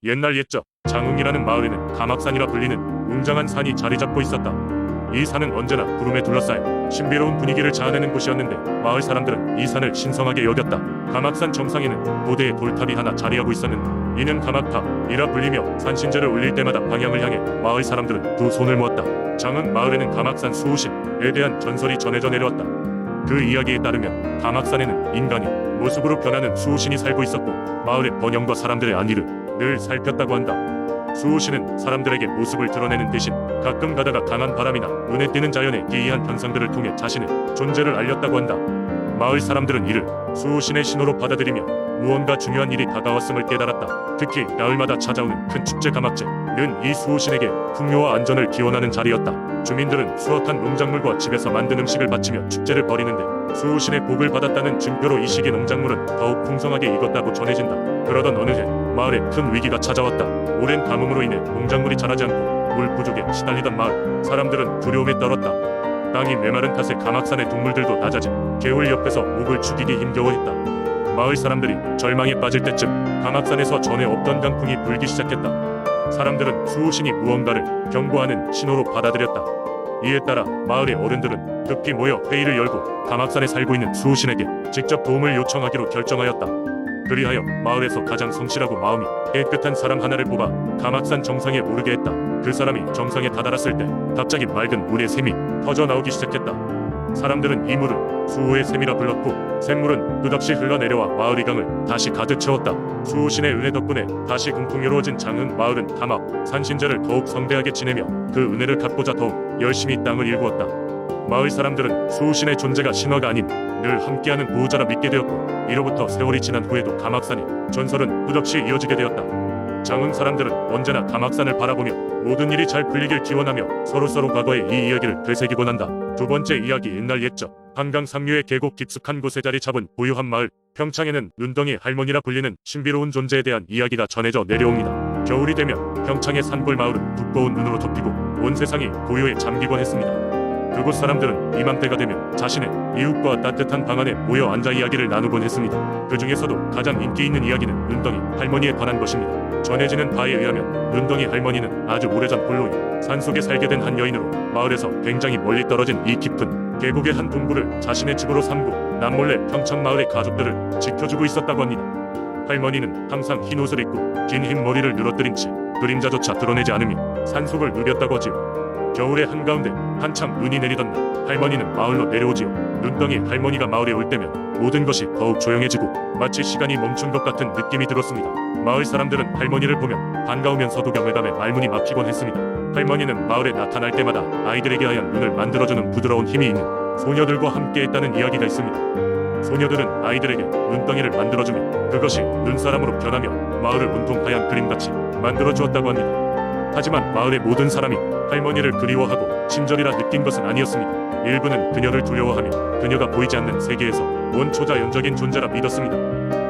옛날 옛적 장흥이라는 마을에는 가막산이라 불리는 웅장한 산이 자리 잡고 있었다. 이 산은 언제나 구름에 둘러싸여 신비로운 분위기를 자아내는 곳이었는데 마을 사람들은 이 산을 신성하게 여겼다. 가막산 정상에는 고대의 돌탑이 하나 자리하고 있었는데 이는 가막탑이라 불리며 산신제를 올릴 때마다 방향을 향해 마을 사람들은 두 손을 모았다. 장흥 마을에는 가막산 수호신에 대한 전설이 전해져 내려왔다. 그 이야기에 따르면 가막산에는 인간이 모습으로 변하는 수호신이 살고 있었고 마을의 번영과 사람들의 안위를 늘 살폈다고 한다. 수호신은 사람들에게 모습을 드러내는 대신 가끔 가다가 강한 바람이나 눈에 띄는 자연의 기이한 현상들을 통해 자신의 존재를 알렸다고 한다. 마을 사람들은 이를 수호신의 신호로 받아들이며 무언가 중요한 일이 다가왔음을 깨달았다. 특히 가을마다 찾아오는 큰 축제 가막제는 이 수호신에게 풍요와 안전을 기원하는 자리였다. 주민들은 수확한 농작물과 집에서 만든 음식을 바치며 축제를 벌이는데 수호신의 복을 받았다는 증표로 이 시기 농작물은 더욱 풍성하게 익었다고 전해진다. 그러던 어느 해 마을에 큰 위기가 찾아왔다. 오랜 가뭄으로 인해 농작물이 자라지 않고 물 부족에 시달리던 마을 사람들은 두려움에 떨었다. 땅이 메마른 탓에 가막산의 동물들도 낮아져 개울 옆에서 목을 죽이기 힘겨워했다. 마을 사람들이 절망에 빠질 때쯤 가막산에서 전에 없던 강풍이 불기 시작했다. 사람들은 수호신이 무언가를 경고하는 신호로 받아들였다. 이에 따라 마을의 어른들은 급히 모여 회의를 열고 가막산에 살고 있는 수호신에게 직접 도움을 요청하기로 결정하였다. 그리하여 마을에서 가장 성실하고 마음이 깨끗한 사람 하나를 뽑아 가막산 정상에 오르게 했다. 그 사람이 정상에 다다랐을 때 갑자기 맑은 물의 샘이 터져나오기 시작했다. 사람들은 이 물을 수호의 샘이라 불렀고 샘물은 끝없이 흘러내려와 마을 이강을 다시 가득 채웠다. 수호신의 은혜 덕분에 다시 풍요로워진 장흥 마을은 가막 산신제를 더욱 성대하게 지내며 그 은혜를 갚고자 더욱 열심히 땅을 일구었다. 마을 사람들은 수호신의 존재가 신화가 아닌 늘 함께하는 보호자라 믿게 되었고 이로부터 세월이 지난 후에도 가막산의 전설은 끝없이 이어지게 되었다. 장흥 사람들은 언제나 가막산을 바라보며 모든 일이 잘 풀리길 기원하며 서로서로 과거의 이 이야기를 되새기곤 한다. 두 번째 이야기. 옛날 옛적 한강 상류의 계곡 깊숙한 곳에 자리 잡은 고요한 마을 평창에는 눈덩이 할머니라 불리는 신비로운 존재에 대한 이야기가 전해져 내려옵니다. 겨울이 되면 평창의 산골 마을은 두꺼운 눈으로 덮이고 온 세상이 고요에 잠기곤 했습니다. 그곳 사람들은 이맘때가 되면 자신의 이웃과 따뜻한 방 안에 모여 앉아 이야기를 나누곤 했습니다. 그 중에서도 가장 인기 있는 이야기는 눈덩이 할머니에 관한 것입니다. 전해지는 바에 의하면 눈덩이 할머니는 아주 오래전 홀로이 산속에 살게 된 한 여인으로 마을에서 굉장히 멀리 떨어진 이 깊은 계곡의 한 동굴을 자신의 집으로 삼고 남몰래 평창 마을의 가족들을 지켜주고 있었다고 합니다. 할머니는 항상 흰 옷을 입고 긴 흰 머리를 늘어뜨린 채 그림자조차 드러내지 않으며 산속을 누볐다고 하지요. 겨울의 한가운데 한창 눈이 내리던 날 할머니는 마을로 내려오지요. 눈덩이 할머니가 마을에 올 때면 모든 것이 더욱 조용해지고 마치 시간이 멈춘 것 같은 느낌이 들었습니다. 마을 사람들은 할머니를 보면 반가우면서도 경외감에 말문이 막히곤 했습니다. 할머니는 마을에 나타날 때마다 아이들에게 하얀 눈을 만들어주는 부드러운 힘이 있는 소녀들과 함께했다는 이야기가 있습니다. 소녀들은 아이들에게 눈덩이를 만들어주며 그것이 눈사람으로 변하며 마을을 온통 하얀 그림같이 만들어주었다고 합니다. 하지만 마을의 모든 사람이 할머니를 그리워하고 친절이라 느낀 것은 아니었습니다. 일부는 그녀를 두려워하며 그녀가 보이지 않는 세계에서 원초자연적인 존재라 믿었습니다.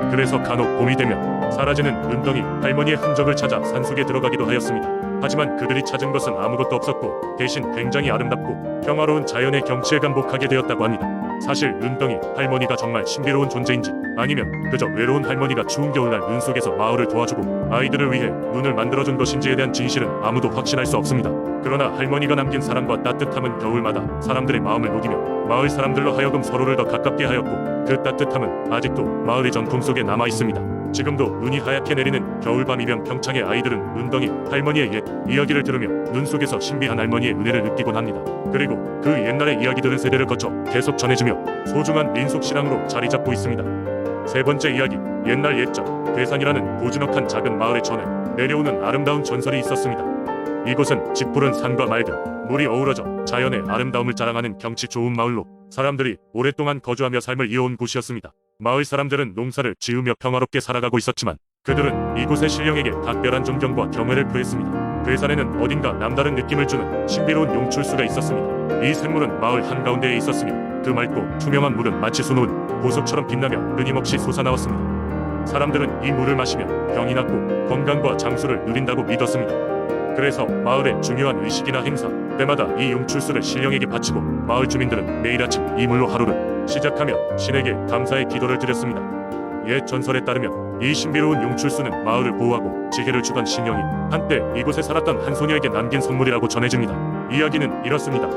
그래서 간혹 봄이 되면 사라지는 눈덩이 할머니의 흔적을 찾아 산속에 들어가기도 하였습니다. 하지만 그들이 찾은 것은 아무것도 없었고 대신 굉장히 아름답고 평화로운 자연의 경치에 감복하게 되었다고 합니다. 사실 눈덩이 할머니가 정말 신비로운 존재인지 아니면 그저 외로운 할머니가 추운 겨울날 눈 속에서 마을을 도와주고 아이들을 위해 눈을 만들어준 것인지에 대한 진실은 아무도 확신할 수 없습니다. 그러나 할머니가 남긴 사랑과 따뜻함은 겨울마다 사람들의 마음을 녹이며 마을 사람들로 하여금 서로를 더 가깝게 하였고 그 따뜻함은 아직도 마을의 전통 속에 남아 있습니다. 지금도 눈이 하얗게 내리는 겨울밤이면 평창의 아이들은 눈덩이 할머니의 옛 이야기를 들으며 눈 속에서 신비한 할머니의 은혜를 느끼곤 합니다. 그리고 그 옛날의 이야기들은 세대를 거쳐 계속 전해지며 소중한 민속 신앙으로 자리 잡고 있습니다. 세 번째 이야기. 옛날 옛적 괴산이라는 고즈넉한 작은 마을에 전해 내려오는 아름다운 전설이 있었습니다. 이곳은 짙푸른 산과 맑은 물이 어우러져 자연의 아름다움을 자랑하는 경치 좋은 마을로 사람들이 오랫동안 거주하며 삶을 이어온 곳이었습니다. 마을 사람들은 농사를 지으며 평화롭게 살아가고 있었지만 그들은 이곳의 신령에게 각별한 존경과 경외를 표했습니다. 괴산에는 어딘가 남다른 느낌을 주는 신비로운 용출수가 있었습니다. 이 샘물은 마을 한가운데에 있었으며 그 맑고 투명한 물은 마치 수놓은 보석처럼 빛나며 끊임없이 솟아나왔습니다. 사람들은 이 물을 마시며 병이 낫고 건강과 장수를 누린다고 믿었습니다. 그래서 마을의 중요한 의식이나 행사 때마다 이 용출수를 신령에게 바치고 마을 주민들은 매일 아침 이 물로 하루를 시작하며 신에게 감사의 기도를 드렸습니다. 옛 전설에 따르면 이 신비로운 용출수는 마을을 보호하고 지혜를 주던 신령이 한때 이곳에 살았던 한 소녀에게 남긴 선물이라고 전해집니다. 이야기는 이렇습니다.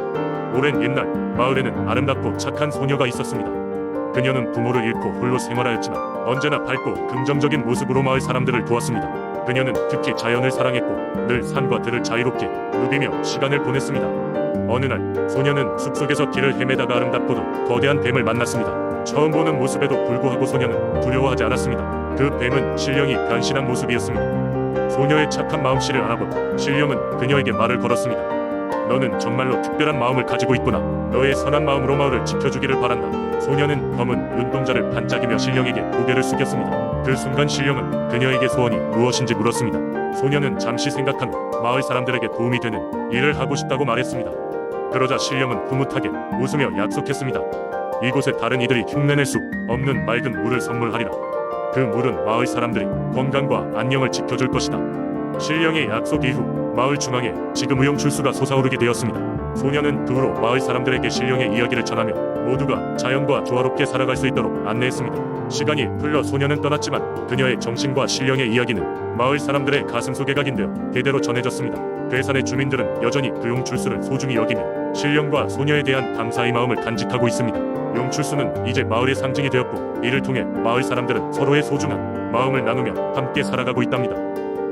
오랜 옛날 마을에는 아름답고 착한 소녀가 있었습니다. 그녀는 부모를 잃고 홀로 생활하였지만 언제나 밝고 긍정적인 모습으로 마을 사람들을 도왔습니다. 그녀는 특히 자연을 사랑했고 늘 산과 들을 자유롭게 누비며 시간을 보냈습니다. 어느 날 소녀는 숲속에서 길을 헤매다가 아름답고도 거대한 뱀을 만났습니다. 처음 보는 모습에도 불구하고 소녀는 두려워하지 않았습니다. 그 뱀은 신령이 변신한 모습이었습니다. 소녀의 착한 마음씨를 알아본 신령은 그녀에게 말을 걸었습니다. 너는 정말로 특별한 마음을 가지고 있구나. 너의 선한 마음으로 마을을 지켜주기를 바란다. 소녀는 검은 눈동자를 반짝이며 신령에게 고개를 숙였습니다. 그 순간 신령은 그녀에게 소원이 무엇인지 물었습니다. 소녀는 잠시 생각한 후 마을 사람들에게 도움이 되는 일을 하고 싶다고 말했습니다. 그러자 신령은 흐뭇하게 웃으며 약속했습니다. 이곳에 다른 이들이 흉내낼 수 없는 맑은 물을 선물하리라. 그 물은 마을 사람들이 건강과 안녕을 지켜줄 것이다. 신령의 약속 이후 마을 중앙에 지금 용출수가 솟아오르게 되었습니다. 소녀는 그 후로 마을 사람들에게 신령의 이야기를 전하며 모두가 자연과 조화롭게 살아갈 수 있도록 안내했습니다. 시간이 흘러 소녀는 떠났지만 그녀의 정신과 신령의 이야기는 마을 사람들의 가슴속에 각인되어 대대로 전해졌습니다. 괴산의 주민들은 여전히 그 용출수를 소중히 여기며 신령과 소녀에 대한 감사의 마음을 간직하고 있습니다. 용출수는 이제 마을의 상징이 되었고 이를 통해 마을 사람들은 서로의 소중한 마음을 나누며 함께 살아가고 있답니다.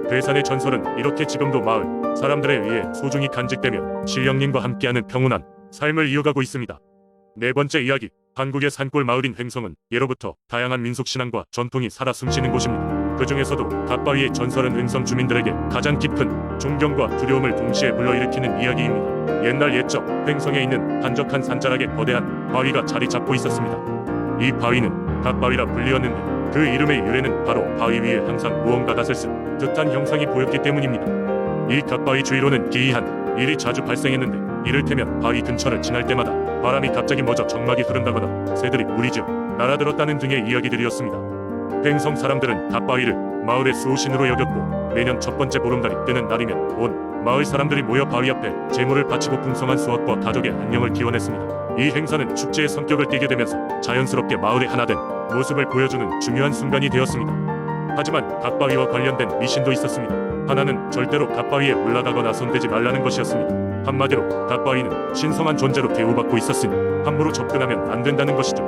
괴산의 전설은 이렇게 지금도 마을 사람들에 의해 소중히 간직되며 신령님과 함께하는 평온한 삶을 이어가고 있습니다. 네 번째 이야기, 한국의 산골 마을인 횡성은 예로부터 다양한 민속신앙과 전통이 살아 숨쉬는 곳입니다. 그 중에서도 갓바위의 전설은 횡성 주민들에게 가장 깊은 존경과 두려움을 동시에 불러일으키는 이야기입니다. 옛날 옛적 횡성에 있는 한적한 산자락에 거대한 바위가 자리 잡고 있었습니다. 이 바위는 갓바위라 불리었는데 그 이름의 유래는 바로 바위 위에 항상 무언가가 샜을 듯한 형상이 보였기 때문입니다. 이 갓바위 주위로는 기이한 일이 자주 발생했는데 이를테면 바위 근처를 지날 때마다 바람이 갑자기 멎어 정막이 흐른다거나 새들이 무리지어 날아들었다는 등의 이야기들이었습니다. 횡성 사람들은 갓바위를 마을의 수호신으로 여겼고 매년 첫 번째 보름달이 뜨는 날이면 온 마을 사람들이 모여 바위 앞에 제물을 바치고 풍성한 수확과 가족의 안녕을 기원했습니다. 이 행사는 축제의 성격을 띠게 되면서 자연스럽게 마을의 하나된 모습을 보여주는 중요한 순간이 되었습니다. 하지만 갓바위와 관련된 미신도 있었습니다. 하나는 절대로 갓바위에 올라가거나 손대지 말라는 것이었습니다. 한마디로 갓바위는 신성한 존재로 대우받고 있었으니 함부로 접근하면 안 된다는 것이죠.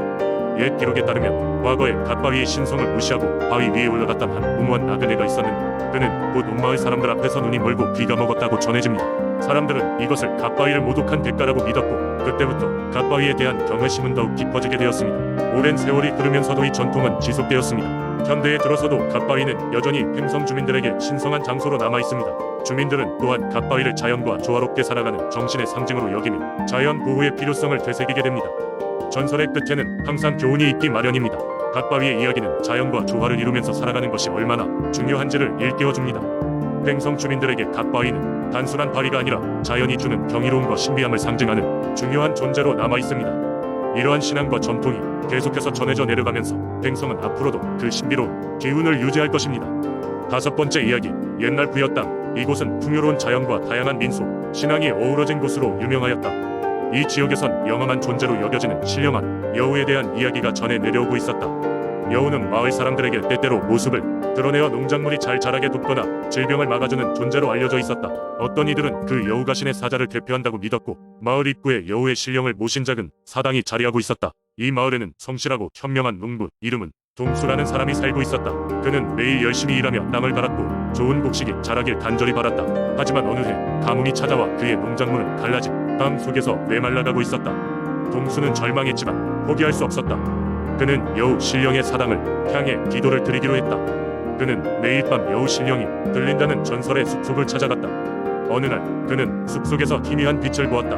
옛 기록에 따르면 과거에 갓바위의 신성을 무시하고 바위 위에 올라갔던 한 무모한 나그네가 있었는데 그는 곧 온 마을 사람들 앞에서 눈이 멀고 귀가 먹었다고 전해집니다. 사람들은 이것을 갓바위를 모독한 대가라고 믿었고 그때부터 갓바위에 대한 경외심은 더욱 깊어지게 되었습니다. 오랜 세월이 흐르면서도 이 전통은 지속되었습니다. 현대에 들어서도 갓바위는 여전히 횡성 주민들에게 신성한 장소로 남아있습니다. 주민들은 또한 갓바위를 자연과 조화롭게 살아가는 정신의 상징으로 여기며 자연 보호의 필요성을 되새기게 됩니다. 전설의 끝에는 항상 교훈이 있기 마련입니다. 갓바위의 이야기는 자연과 조화를 이루면서 살아가는 것이 얼마나 중요한지를 일깨워줍니다. 횡성 주민들에게 갓바위는 단순한 바위가 아니라 자연이 주는 경이로움과 신비함을 상징하는 중요한 존재로 남아있습니다. 이러한 신앙과 전통이 계속해서 전해져 내려가면서 횡성은 앞으로도 그 신비로운 기운을 유지할 것입니다. 다섯 번째 이야기, 옛날 부여 땅. 이곳은 풍요로운 자연과 다양한 민속, 신앙이 어우러진 곳으로 유명하였다. 이 지역에선 영험한 존재로 여겨지는 신령한 여우에 대한 이야기가 전해 내려오고 있었다. 여우는 마을 사람들에게 때때로 모습을 드러내어 농작물이 잘 자라게 돕거나 질병을 막아주는 존재로 알려져 있었다. 어떤 이들은 그 여우가 신의 사자를 대표한다고 믿었고 마을 입구에 여우의 신령을 모신 작은 사당이 자리하고 있었다. 이 마을에는 성실하고 현명한 농부, 이름은 동수라는 사람이 살고 있었다. 그는 매일 열심히 일하며 땅을 갈았고 좋은 곡식이 자라길 간절히 바랐다. 하지만 어느 해 가뭄이 찾아와 그의 농작물은 갈라진 땅 속에서 메말라가고 있었다. 동수는 절망했지만 포기할 수 없었다. 그는 여우 신령의 사당을 향해 기도를 드리기로 했다. 그는 매일 밤 여우 신령이 들린다는 전설의 숲속을 찾아갔다. 어느 날 그는 숲속에서 희미한 빛을 보았다.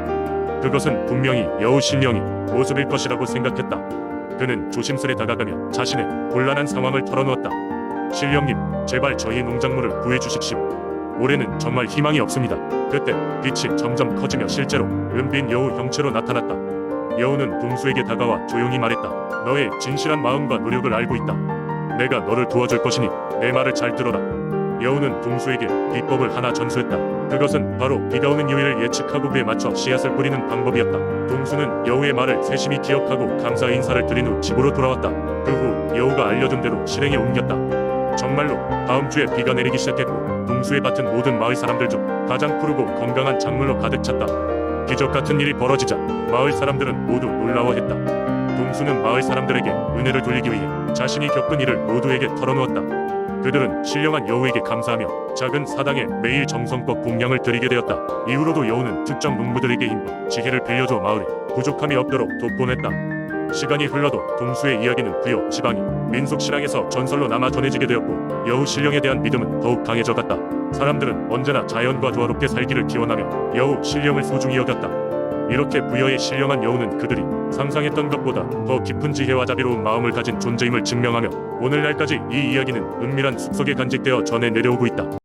그것은 분명히 여우 신령의 모습일 것이라고 생각했다. 그는 조심스레 다가가며 자신의 곤란한 상황을 털어놓았다. 신령님, 제발 저희 농작물을 구해주십시오. 올해는 정말 희망이 없습니다. 그때 빛이 점점 커지며 실제로 은빛 여우 형체로 나타났다. 여우는 동수에게 다가와 조용히 말했다. 너의 진실한 마음과 노력을 알고 있다. 내가 너를 도와줄 것이니 내 말을 잘 들어라. 여우는 동수에게 비법을 하나 전수했다. 그것은 바로 비가 오는 요일을 예측하고 그에 맞춰 씨앗을 뿌리는 방법이었다. 동수는 여우의 말을 세심히 기억하고 감사 인사를 드린 후 집으로 돌아왔다. 그 후 여우가 알려준 대로 실행에 옮겼다. 정말로 다음 주에 비가 내리기 시작했고 동수의 밭은 모든 마을 사람들 중 가장 푸르고 건강한 작물로 가득 찼다. 기적 같은 일이 벌어지자 마을 사람들은 모두 놀라워했다. 동수는 마을 사람들에게 은혜를 돌리기 위해 자신이 겪은 일을 모두에게 털어놓았다. 그들은 신령한 여우에게 감사하며 작은 사당에 매일 정성껏 공양을 드리게 되었다. 이후로도 여우는 특정 농부들에게 힘과 지혜를 빌려줘 마을에 부족함이 없도록 돕곤 했다. 시간이 흘러도 동수의 이야기는 부여, 지방이, 민속신앙에서 전설로 남아 전해지게 되었고 여우 신령에 대한 믿음은 더욱 강해져 갔다. 사람들은 언제나 자연과 조화롭게 살기를 기원하며 여우 신령을 소중히 여겼다. 이렇게 부여의 신령한 여우는 그들이 상상했던 것보다 더 깊은 지혜와 자비로운 마음을 가진 존재임을 증명하며 오늘날까지 이 이야기는 은밀한 숲속에 간직되어 전해 내려오고 있다.